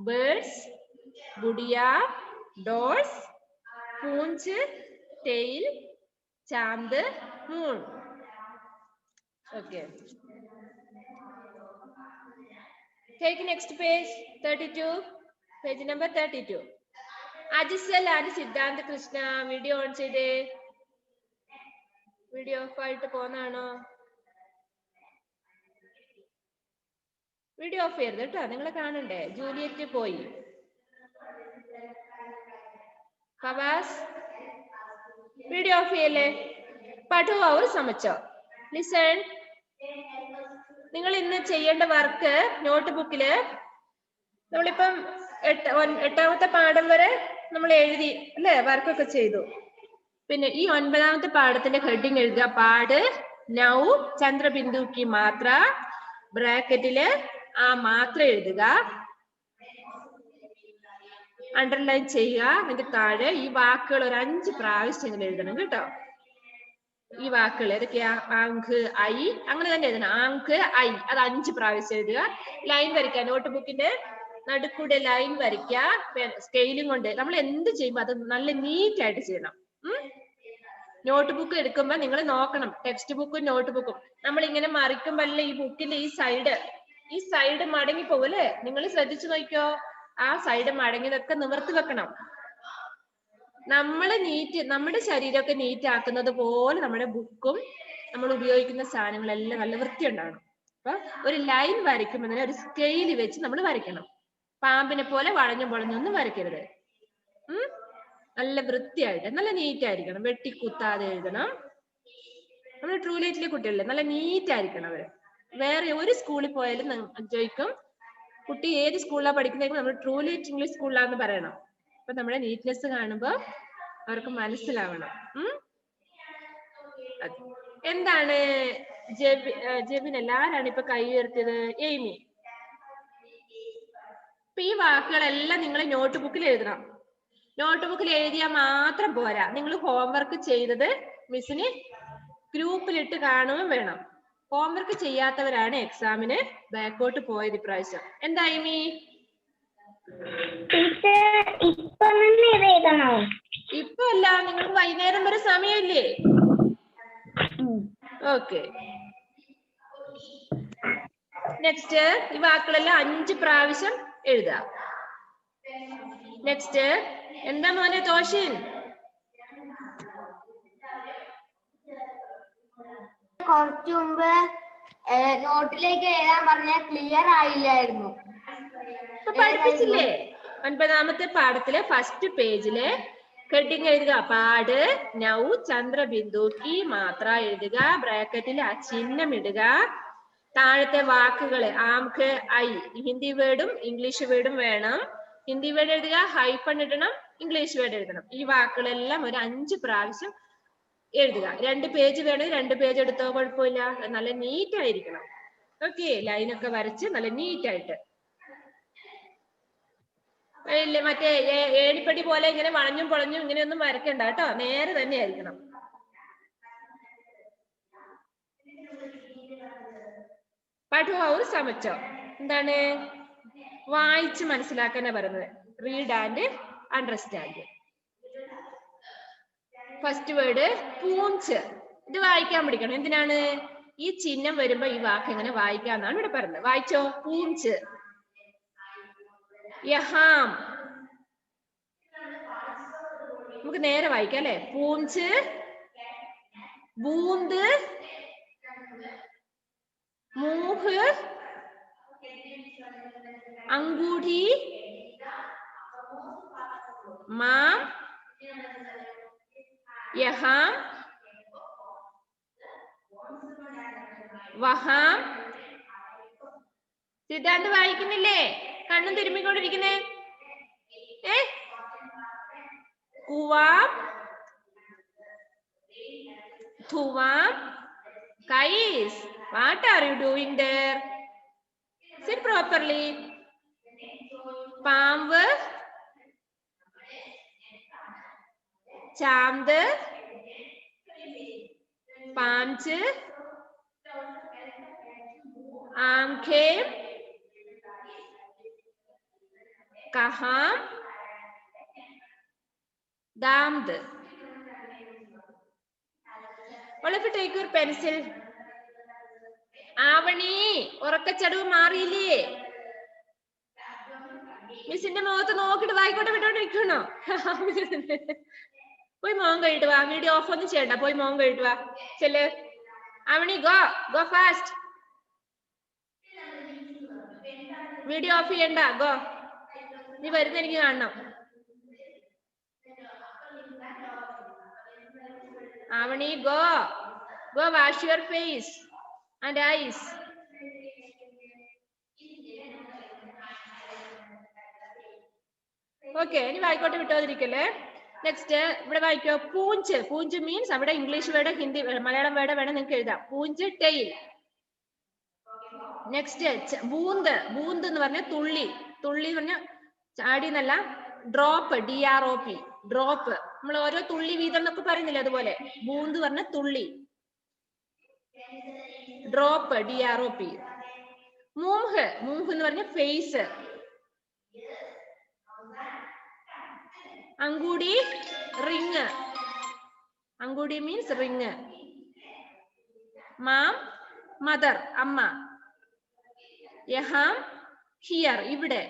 ബേർഡ്സ്, ഗുഡിയ ഡോൾസ്, പൂഞ്ച് ടെയിൽ, ചാന്ത് moon. Okay, take next page 32, page number 32. Ajisal and Siddhant Krishna video on ചെയ്തേ. വീഡിയോ ഓഫ് ആയിട്ട് പോന്നാണോ? വീഡിയോ ഓഫ് ചെയ്യരുത് കേട്ടോ, നിങ്ങളെ കാണണ്ടേ. ജൂലിയറ്റ് പോയി. ഫവാസ് വീഡിയോ ഓഫ് ചെയ്യല്ലേ. പഠു അവർ സമച്ചോ. ലിസൺ. നിങ്ങൾ ഇന്ന് ചെയ്യേണ്ട വർക്ക് നോട്ട് ബുക്കില് നമ്മളിപ്പം 8ാമത്തെ പാഠം വരെ നമ്മൾ എഴുതി അല്ലെ, വർക്കൊക്കെ ചെയ്തു. പിന്നെ ഈ 9ാമത്തെ പാഠത്തിന്റെ ഹെഡിങ് എഴുതുക. പാട് നൗ ചന്ദ്രബിന്ദു കി മാത്ര, ബ്രാക്കറ്റില് ആ മാത്ര എഴുതുക, അണ്ടർലൈൻ ചെയ്യുക. അതിന്റെ താഴെ ഈ വാക്കുകൾ ഒരു 5 പ്രാവശ്യം എഴുതണം കേട്ടോ. ഈ വാക്കുകൾ ഏതൊക്കെയാ? ആംഖ് ഐ, അങ്ങനെ തന്നെ എഴുതണം. ആംഖ് ഐ, അത് 5 പ്രാവശ്യം എഴുതുക. ലൈൻ വരയ്ക്കുക. നോട്ട് ബുക്കിന്റെ നടുക്കൂടെ ലൈൻ വരയ്ക്കുക. സ്കെയിലും കൊണ്ട് നമ്മൾ എന്ത് ചെയ്യുമ്പോൾ അത് നല്ല നീറ്റ് ആയിട്ട് ചെയ്യണം. നോട്ട് ബുക്ക് എടുക്കുമ്പോ നിങ്ങൾ നോക്കണം. ടെക്സ്റ്റ് ബുക്കും നോട്ട് ബുക്കും നമ്മൾ ഇങ്ങനെ മറിക്കുമ്പോഴല്ലേ ഈ ബുക്കിന്റെ ഈ സൈഡ് മടങ്ങി പോകല്ലേ. നിങ്ങൾ ശ്രദ്ധിച്ചു നോക്കിയോ. ആ സൈഡ് മടങ്ങിയതൊക്കെ നിവർത്തി വെക്കണം. നമ്മുടെ ശരീരമൊക്കെ നീറ്റ് ആക്കുന്നത് പോലെ നമ്മുടെ ബുക്കും നമ്മൾ ഉപയോഗിക്കുന്ന സാധനങ്ങളെല്ലാം നല്ല വൃത്തി ഉണ്ടാവണം. അപ്പൊ ഒരു ലൈൻ വരയ്ക്കുമ്പോൾ തന്നെ ഒരു സ്കെയിൽ വെച്ച് നമ്മൾ വരയ്ക്കണം. പാമ്പിനെ പോലെ വളഞ്ഞു പൊളഞ്ഞൊന്നും വരയ്ക്കരുത്. നല്ല വൃത്തിയായിട്ട് നല്ല നീറ്റ് ആയിരിക്കണം. വെട്ടിക്കുത്താതെ എഴുതണം. നമ്മുടെ ട്രൂലേറ്റിലെ കുട്ടികളിലെ നല്ല നീറ്റ് ആയിരിക്കണം അവര്. വേറെ ഒരു സ്കൂളിൽ പോയാലും ചോദിക്കും കുട്ടി ഏത് സ്കൂളിലാണ് പഠിക്കുന്നത്? നമ്മൾ ട്രൂലേറ്റ് ഇംഗ്ലീഷ് സ്കൂളിലാന്ന് പറയണം. അപ്പൊ നമ്മുടെ നീറ്റ്നെസ് കാണുമ്പോ അവർക്ക് മനസ്സിലാവണം. എന്താണ് ജെബിൻ എല്ലാരാണ് ഇപ്പൊ കൈ ഉയർത്തിയത്? എയ്മി. അപ്പൊ ഈ വാക്കുകളെല്ലാം നിങ്ങൾ നോട്ട് ബുക്കിൽ എഴുതണം. നോട്ട് ബുക്കിൽ എഴുതിയാൽ മാത്രം പോരാ. നിങ്ങൾ ഹോംവർക്ക് ചെയ്തത് മിസ്സിന് ഗ്രൂപ്പിലിട്ട് കാണുകയും വേണം. ഹോംവർക്ക് ചെയ്യാത്തവരാണ് എക്സാമിന് ബാക്കോട്ട് പോയത് ഇപ്രാവശ്യം. എന്താ എയ്മി? ഇപ്പൊ അല്ല, നിങ്ങൾക്ക് വൈകുന്നേരം വരെ സമയമില്ലേ? ഓക്കെ, നെക്സ്റ്റ് ഈ വാക്കുകളെല്ലാം 5 പ്രാവശ്യം എഴുതുക. നെക്സ്റ്റ് എന്താ മോനെ തോഷിൻ? കുറച്ചു മുമ്പ് നോട്ടിലേക്ക് എഴുതാൻ പറഞ്ഞ ക്ലിയർ ആയില്ലായിരുന്നു. പഠിപ്പിച്ചില്ലേ? 9ാമത്തെ പാഠത്തിലെ ഫസ്റ്റ് പേജിലെ ഹെഡിങ് എഴുതുക. പാട് നൗ ചന്ദ്രബിന്ദു കി മാത്ര എഴുതുക. ബ്രാക്കറ്റിൽ ആ ചിഹ്നം ഇടുക. താഴത്തെ വാക്കുകള് ആംഖ് ഐ, ഹിന്ദി വേർഡും ഇംഗ്ലീഷ് വേർഡും വേണം. ഹിന്ദി വേർഡ് എഴുതുക, ഹൈഫൺ ഇടണം. ഇംഗ്ലീഷ് വേർഡ് എഴുതണം. ഈ വാക്കുകളെല്ലാം ഒരു 5 പ്രാവശ്യം എഴുതുക. 2 പേജ് വേണമെങ്കിൽ 2 പേജ് എടുത്തോ, കുഴപ്പമില്ല. നല്ല നീറ്റ് ആയിരിക്കണം. ഓക്കെ, ലൈനൊക്കെ വരച്ച് നല്ല നീറ്റ് ആയിട്ട്. മറ്റേ ഏണിപ്പടി പോലെ ഇങ്ങനെ വളഞ്ഞും പൊളഞ്ഞും ഇങ്ങനെയൊന്നും വരയ്ക്കണ്ട കേട്ടോ, നേരെ തന്നെ ആയിരിക്കണം. പഠുവാവൂർ സമച്ചോ എന്താണ്? വായിച്ച് മനസ്സിലാക്കാനാ പറയുന്നത്. Read and understand. First word Poonch. ഇത് വായിക്കാൻ പഠിക്കണം. എന്തിനാണ്? ഈ ചിഹ്നം വരുമ്പോ ഈ വാക്ക് എങ്ങനെ വായിക്കാന്നാണ് ഇവിടെ പറയുന്നത്. വായിച്ചോ. പൂഞ്ച്. യഹാം. നമുക്ക് നേരെ വായിക്കാം അല്ലെ? പൂഞ്ച്, ബൂന്ത്, മൂഹ്, अंगूठी, माम, यहाँ, वहाँ. സിദ്ധാന്ത് വായിക്കുന്നില്ലേ? കണ്ണും തിരുമ്മിക്കൊണ്ടിരിക്കുന്നേ. കുവാം, ധുവാം. Guys, what are you doing there? Sit properly. പാമ്പ്, ചാന്ത്, Paanch, ആംഖേ, Kahaan, ദാംത്. All of you take your pencil. Avani, ഉറക്കച്ചടവ് മാറിയില്ലേ? മിസ്സിന്റെ മുഖത്ത് നോക്കിട്ട് വായിക്കോട്ടെ വിട്ടോണ്ടിരിക്കണോ? പോയി മോൻ കഴിട്ട് വാ. വീഡിയോ ഓഫ് ഒന്നും ചെയ്യണ്ട, പോയി മോൻ കഴിട്ട് വാ. ചെല്ല്. Avani, go fast. Video off ചെയ്യണ്ട, ഗോ. നീ വരുന്ന എനിക്ക് കാണണം. Avani, go wash your face and eyes. Okay, ഇനി വായിക്കോട്ടെ വിട്ടോതിരിക്കല്ലേ. നെക്സ്റ്റ് ഇവിടെ വായിക്കോ. പൂഞ്ച്. പൂഞ്ച് മീൻസ് അവിടെ English word, Hindi, Malayalam word വേണം നിങ്ങൾക്ക് എഴുതാം. പൂഞ്ച്, ടെയിൽ. നെക്സ്റ്റ് ബൂന്ത്. ബൂന്ത് എന്ന് പറഞ്ഞ തുള്ളി. തുള്ളി എന്ന് പറഞ്ഞ ചാടി എന്നല്ല, ഡ്രോപ്പ്, DROP, ഡ്രോപ്പ്. നമ്മൾ ഓരോ തുള്ളി വീതം എന്നൊക്കെ പറയുന്നില്ല, അതുപോലെ ബൂന്ത് പറഞ്ഞ തുള്ളി. Drop, DROP. മൂഹ്. മൂഹ് എന്ന് പറഞ്ഞ ഫേസ്. അങ്കൂടി, റിങ്. അങ്കൂടി മീൻസ് റിങ്. മാം, മദർ, അമ്മ. യഹാം, ഹിയർ, ഇവിടെ.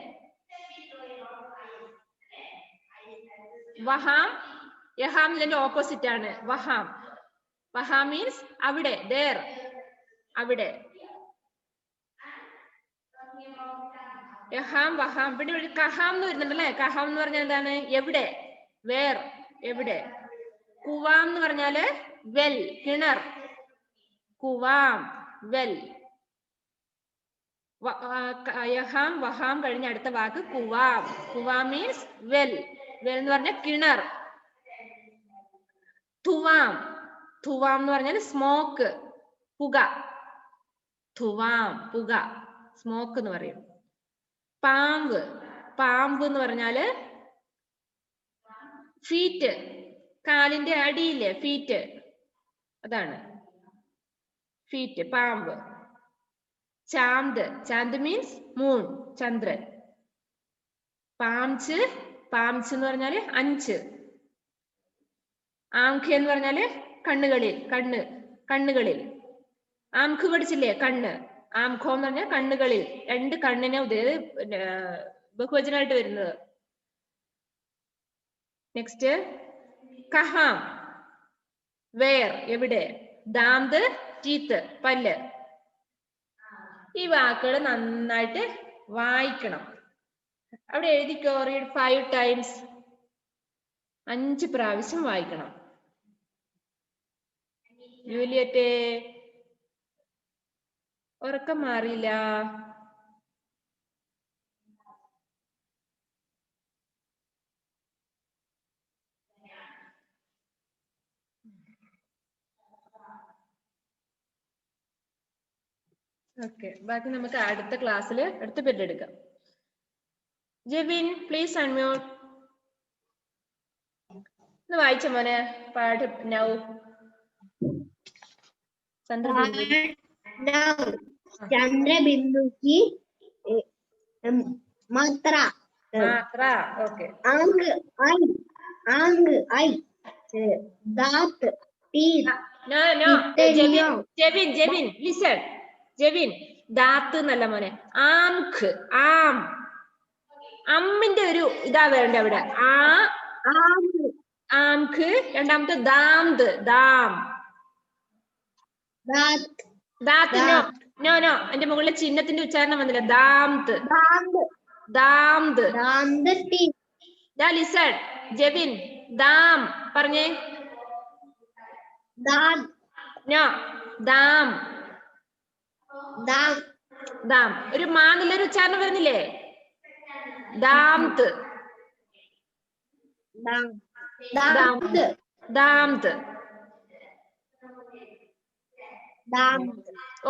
വഹാം. യഹാം ഇതിന്റെ ഓപ്പോസിറ്റ് ആണ്, വഹാം. വഹാം മീൻസ് അവിടെ, there, അവിടെ. യഹാം, വഹാം. പിന്നെ ഒരു കഹാം എന്ന് വരുന്നുണ്ടല്ലേ. കഹാം എന്ന് പറഞ്ഞാൽ എന്താണ്? എവിടെ, വേർ, എവിടെ. കുവാം എന്ന് പറഞ്ഞാല് വെൽ, കിണർ. കുവാം, വെൽ. യഹാം, വഹാം കഴിഞ്ഞ അടുത്ത വാക്ക് കുവാം. കുവാം മീൻസ് വെൽ. വെൽ എന്ന് പറഞ്ഞ കിണർ. ധുവാം. ധുവാം എന്ന് പറഞ്ഞാൽ സ്മോക്ക്, പുക. ധുവാം, പുക, സ്മോക്ക് എന്ന് പറയും. പാമ്പ്. പാമ്പ് എന്ന് പറഞ്ഞാല് ഫീറ്റ്, കാലിന്റെ അടിയില്ലേ, ഫീറ്റ്, അതാണ് ഫീറ്റ്, പാമ്പ്. ചാന്ത്. ചാന്ത് മീൻസ് മൂൺ, ചന്ദ്രൻ. പാംച്ച്. പാംച്ച് എന്ന് പറഞ്ഞാല് 5. ആംഖ എന്ന് പറഞ്ഞാല് കണ്ണുകളിൽ, കണ്ണുകളിൽ. ആംഖ് പഠിച്ചില്ലേ, കണ്ണ്. ആംഖോ എന്ന് പറഞ്ഞാൽ കണ്ണുകളിൽ, 2 കണ്ണിനെ ബഹുവചനമായിട്ട് വരുന്നത്. നെക്സ്റ്റ് കഹാം, വേർ, എവിടെ. ദാന്ത്, ടീത്ത്, പല്ല്. ഈ വാക്കുകൾ നന്നായിട്ട് വായിക്കണം. അവിടെ എഴുതിക്കോ. Read 5 times. 5 പ്രാവശ്യം വായിക്കണം. ജൂലിയറ്റെ, ഉറക്കം മാറിയില്ല. ഓക്കെ, ബാക്കി നമുക്ക് അടുത്ത ക്ലാസ്സിൽ അടുത്ത പീരീഡ് എടുക്കാം. Jebin please unmute. ഒന്ന് വായിച്ച മോനെ പാഠം. നൗ चंद्रबिंदु की मात्रा मात्रा. ओके. अंग आई दांत teeth. No Jevin listen. Jevin ദാത്ത് എന്നല്ല മോനെ, ആംഖ്. ആം അമ്മിന്റെ ഒരു ഇതാ വേണ്ട അവിടെ. ആംഖ്. രണ്ടാമത്തെ ദാംത്. ദാം. ദാത്ത്. നോ എന്റെ മുകളിലെ ചിഹ്നത്തിന്റെ ഉച്ചാരണം വന്നില്ല. ദാംത്. ദാംത്. ലിസൺ ജെബിൻ. ദാം പറഞ്ഞേ. നോ ദാം. ദാം ഒരു മാന്നുള്ളൊരു ഉച്ചാരണം വരുന്നില്ലേ? ദാംത്. ദാംത്.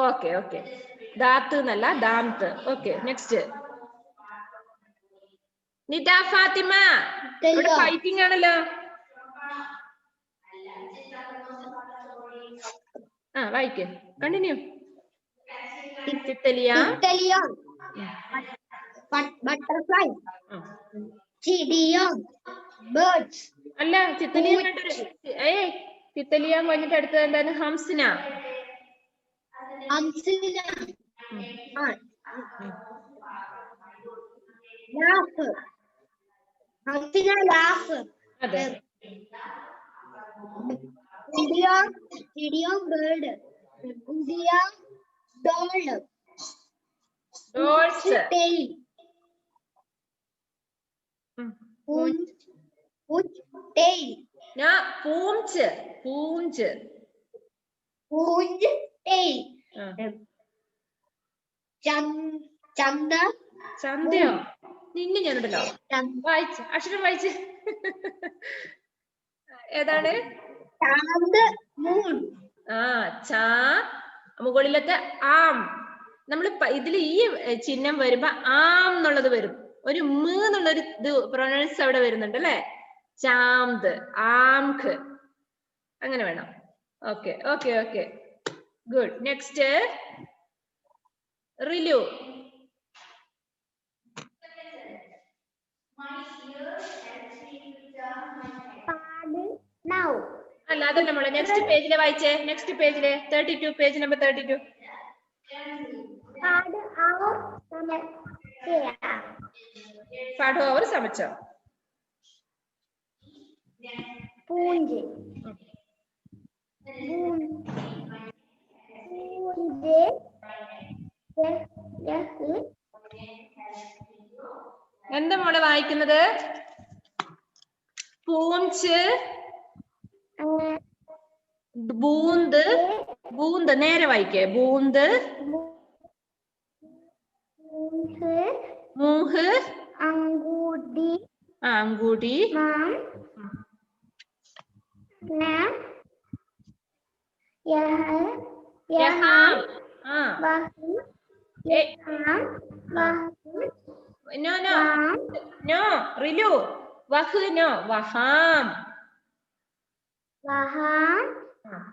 Okay okay. ദാത്ത് എന്നല്ല, ദാംത്. Okay, next. നിത ഫാത്തിമ. ഇവിടെ ഫൈറ്റിംഗ് ആണല്ലോ. വായിക്ക്. കണ്ടിന്യൂ. തിത്തലിയ. ബട്ടർഫ്ലൈ. ചിടിയം. ബേർഡ്സ്. അല്ല, തിത്തലിയ തിത്തലിയ കഴിഞ്ഞിട്ട് അടുത്തത് എന്താണ്? ഹംസിന. അതെ. ബേർഡ്. ഡോൾസ്. പൂഞ്ച്. പൂഞ്ച്. ചന്തയോ? നിന്നെ ഞാനുണ്ടല്ലോ വായിച്ച് അക്ഷരം വായിച്ച്. ഏതാണ്? ചാ. മുകളിലത്തെ ആം. നമ്മൾ ഇതിൽ ഈ ചിഹ്നം വരുമ്പോ ആം എന്നുള്ളത് വരും. ഒരു മ് എന്നുള്ളൊരു ഇത് പ്രൊനൗൺസ് അവിടെ വരുന്നുണ്ട് അല്ലെ? ചാംത്. ആംഖ്. അങ്ങനെ വേണം. Okay okay okay, good. Next Rilu. അല്ല, അതല്ല മോളെ. നെക്സ്റ്റ് പേജിലെ വായിച്ചേ. നെക്സ്റ്റ് പേജിലെ 32, പേജ് നമ്പർ 32. പാഠം അവർ സമച്ചോ? പൂഞ്ച്. എന്താ മോളെ വായിക്കുന്നത്? പൂഞ്ച്. ബൂന്ത്. ബൂന്ത് നേരെ വായിക്കേ. ബൂന്ത്. മൂഹ്. अंगूठी. अंगूठी. No റിലു. വഹ്. നോ വഹാം.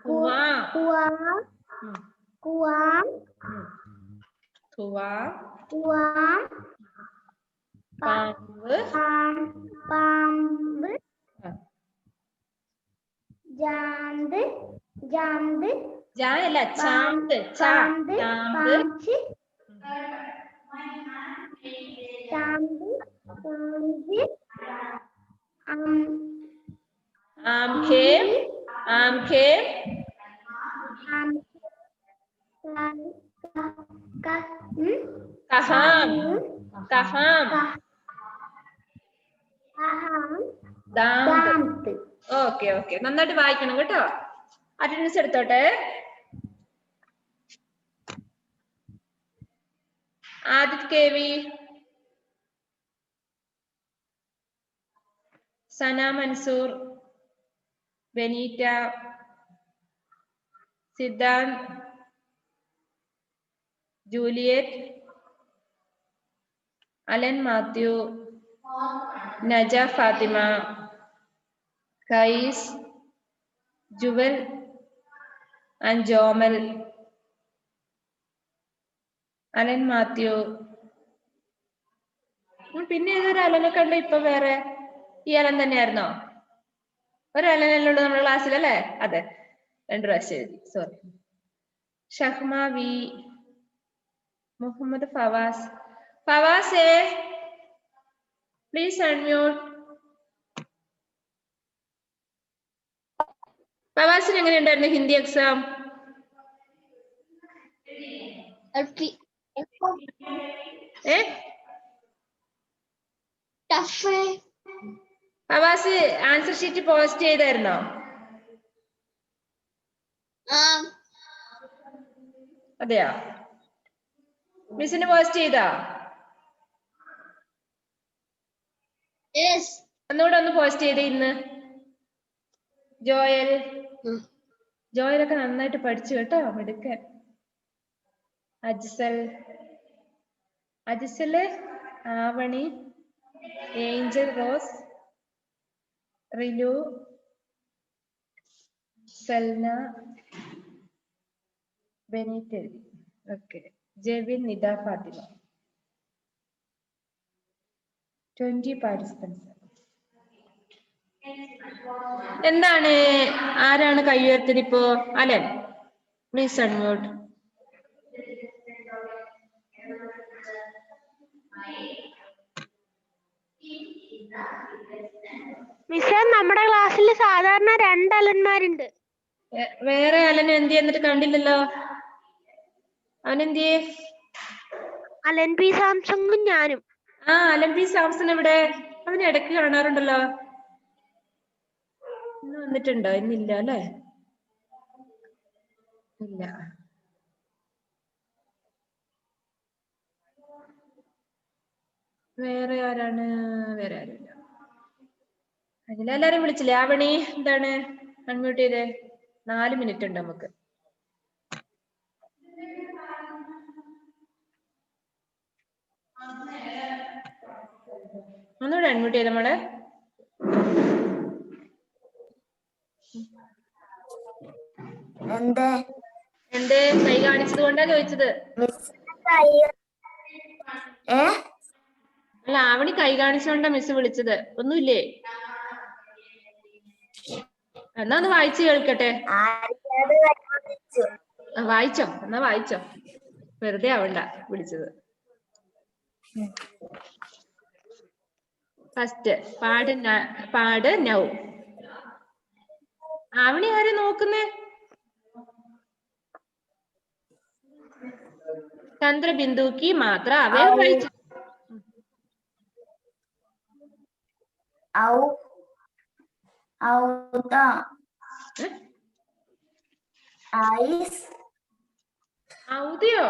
കുവാം. കുവാം. പാമ്പ്. പാമ്പ്. ജാന്ത്. ജാന്ത്. ജായല്ല, ചാന്ത്. ചാന്ത്. ചാന്ത്. ആംഖേ. ആംഖേ. കഹാം. കഹാം. ദാന്ത്. ഓക്കെ ഓക്കെ, നന്നായിട്ട് വായിക്കണം കേട്ടോ. അറ്റൻഡൻസ് എടുത്തോട്ടെ. Adith KV, Sana Mansoor, Benita, Siddhant, Juliet, Alan Mathew, Naja Fathima, Kais, Jewel and Jomal, Alan Mathew. പിന്നെ ഏതൊരു അലനൊക്കെ ഉണ്ട് ഇപ്പൊ വേറെ? ഈ അലൻ തന്നെയായിരുന്നോ? ഒരലനല്ലേ ഉള്ളൂ നമ്മുടെ ക്ലാസ്സിൽ അല്ലേ? അതെ, 2 പ്രാവശ്യം എഴുതി, സോറി. ഷഹ്മ വി, മുഹമ്മദ് ഫവാസ്. ഫവാസേ പ്ലീസ് അൺമ്യൂട്ട്. ഫവാസിന് എങ്ങനെ ഉണ്ടായിരുന്നു Hindi exam? Fawas answer sheet post ചെയ്തായിരുന്നോ? അതെയോ? മിസ്സിന് പോസ്റ്റ് ചെയ്താ? ഒന്നുകൂടെ ഒന്ന് പോസ്റ്റ് ചെയ്തേ ഇന്ന്. ജോയൽ, ജോയലൊക്കെ നന്നായിട്ട് പഠിച്ചു കേട്ടോ, മിടുക്കൻ. Ajsal, Ajsal, Avani, Angel Rose, Rilu, Salna, Benita. Okay. Jevin, Nida, Fathima. 20 participants. എന്താണ്, ആരാണ് കൈ ഉയർത്തിയത് ഇപ്പോ? Alan, please unmute. മിസ്സേ, നമ്മുടെ ക്ലാസ്സിൽ സാധാരണ 2 അലന്മാരുണ്ട്. വേറെ അലൻ എന്തി എന്നിട്ട് കണ്ടില്ലല്ലോ? അവനെന്തിയെ? അലൻ പി സാംസങ്ങും ഞാനും. അലൻ പി സാംസൺ എവിടെ? അവന് ഇടയ്ക്ക് കാണാറുണ്ടല്ലോ. ഇന്ന് വന്നിട്ടുണ്ടോ? ഇന്നില്ല അല്ലേ? ഇല്ല. വേറെ ആരാണ്? വേറെ ആരുമില്ല. അതിലെല്ലാരും വിളിച്ചില്ലേ? ആവണി എന്താണ് അൺമ്യൂട്ട് ചെയ്തേ? 4 മിനിറ്റ് ഉണ്ട് നമുക്ക്. ഒന്നുകൂടെ അൺമ്യൂട്ട് ചെയ്ത മോളെ. എന്തേ കൈ കാണിച്ചത് കൊണ്ടാ ചോദിച്ചത്. അല്ല, ആവണി കൈ കാണിച്ചോണ്ടാ മിസ് വിളിച്ചത്. ഒന്നുമില്ലേ? എന്നാ ഒന്ന് വായിച്ചു കേൾക്കട്ടെ. വായിച്ചോ, എന്നാ വായിച്ചോ, വെറുതെ ആവണ്ട വിളിച്ചത്. ഫസ്റ്റ് പാട് നൗ. ആവണി ആരെ നോക്കുന്നേ? ചന്ദ്രബിന്ദു की मात्रा വേഗം വായിച്ചു. ഔദിയോ?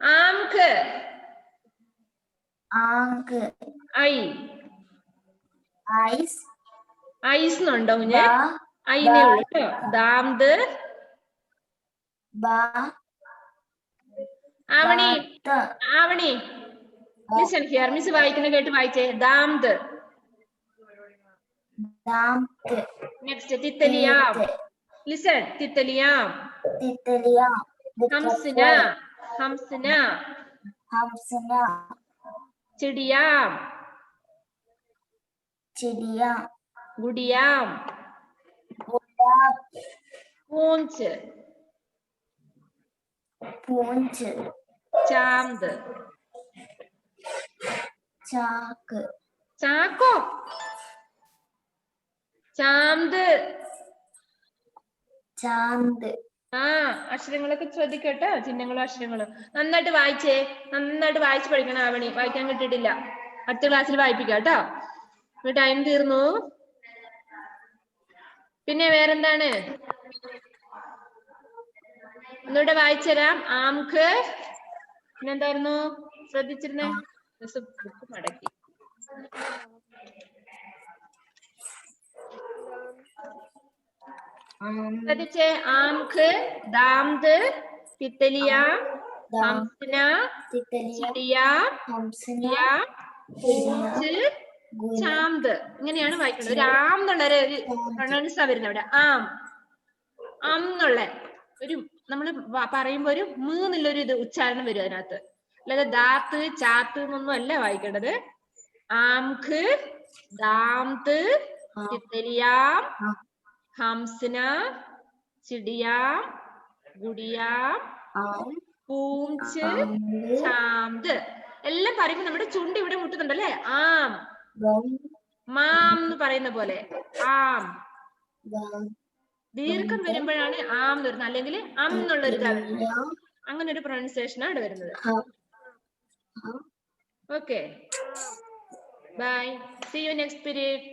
ആംഖ്, ഐ, ഐസ് എന്നുണ്ടോ? കുഞ്ഞ് ഐനേ ഉള്ളു കേട്ടോ. ദാംദ്. ആവണി ലിസൺ ഹിയർ, മിസ് വായിക്കുന്ന കേട്ട് വായിച്ചേ. ദാംദ്. നെക്സ്റ്റ് തിത്തലിയാം. ലിസൺ, തിത്തലിയാം. ഹംസന, ചിടിയാം, ഗുഡിയാം, പൂഞ്ച്, ചാന്ത്, ചാക്കോ, ചാന്ത്. അക്ഷരങ്ങളൊക്കെ ശ്രദ്ധിക്കട്ടോ, ചിഹ്നങ്ങളും അക്ഷരങ്ങളും നന്നായിട്ട് വായിച്ചേ. നന്നായിട്ട് വായിച്ചു പഠിക്കണം ആവണി. വായിക്കാൻ കിട്ടിയിട്ടില്ല, അടുത്ത ക്ലാസ്സിൽ വായിപ്പിക്കാം കേട്ടോ. ടൈം തീർന്നു. പിന്നെ വേറെന്താണ്? ഒന്നുകൂടെ വായിച്ചുതരാം. ആംഖ്, പിന്നെന്തായിരുന്നു ശ്രദ്ധിച്ചിരുന്നേ? ബുക്ക് മടക്കി. ശ്രദ്ധിച്ചേ, ആംഖ്, ദാംത്, തിത്തലിയ, ഹംസന, ചിടിയ, പൂഞ്ച്, ചാന്ത്. ഇങ്ങനെയാണ് വായിക്കുന്നത്. ഒരു ആം എന്നുള്ളൊരു പ്രൊണൗൺസാ വരുന്നത് അവിടെ. ആം എന്നുള്ള ഒരു നമ്മള് പറയുമ്പോ ഒരു മൂന്നുള്ളൊരു ഇത് ഉച്ചാരണം വരും അതിനകത്ത്. അല്ലാതെ ദാത്ത് ചാത്ത് എന്നൊന്നും അല്ല വായിക്കേണ്ടത്. ആംഖ്, ദാംത്, തിത്തലിയാം, ഹംസന, ചിടിയാം, ഗുഡിയാം, പൂഞ്ച്, ചാന്ത്. എല്ലാം പറയുമ്പോ നമ്മുടെ ചുണ്ട് ഇവിടെ മുട്ടുന്നുണ്ടല്ലേ. ആം, മാം എന്ന് പറയുന്ന പോലെ. ആം ദീർഘം വരുമ്പോഴാണ് ആം എന്ന് വരുന്നത്, അല്ലെങ്കിൽ എന്നുള്ളൊരു ഇതാ വരുന്നത്. അങ്ങനെ ഒരു പ്രൊണൗൺസിയേഷൻ ആണ് വരുന്നത്. Okay, bye, see you next period.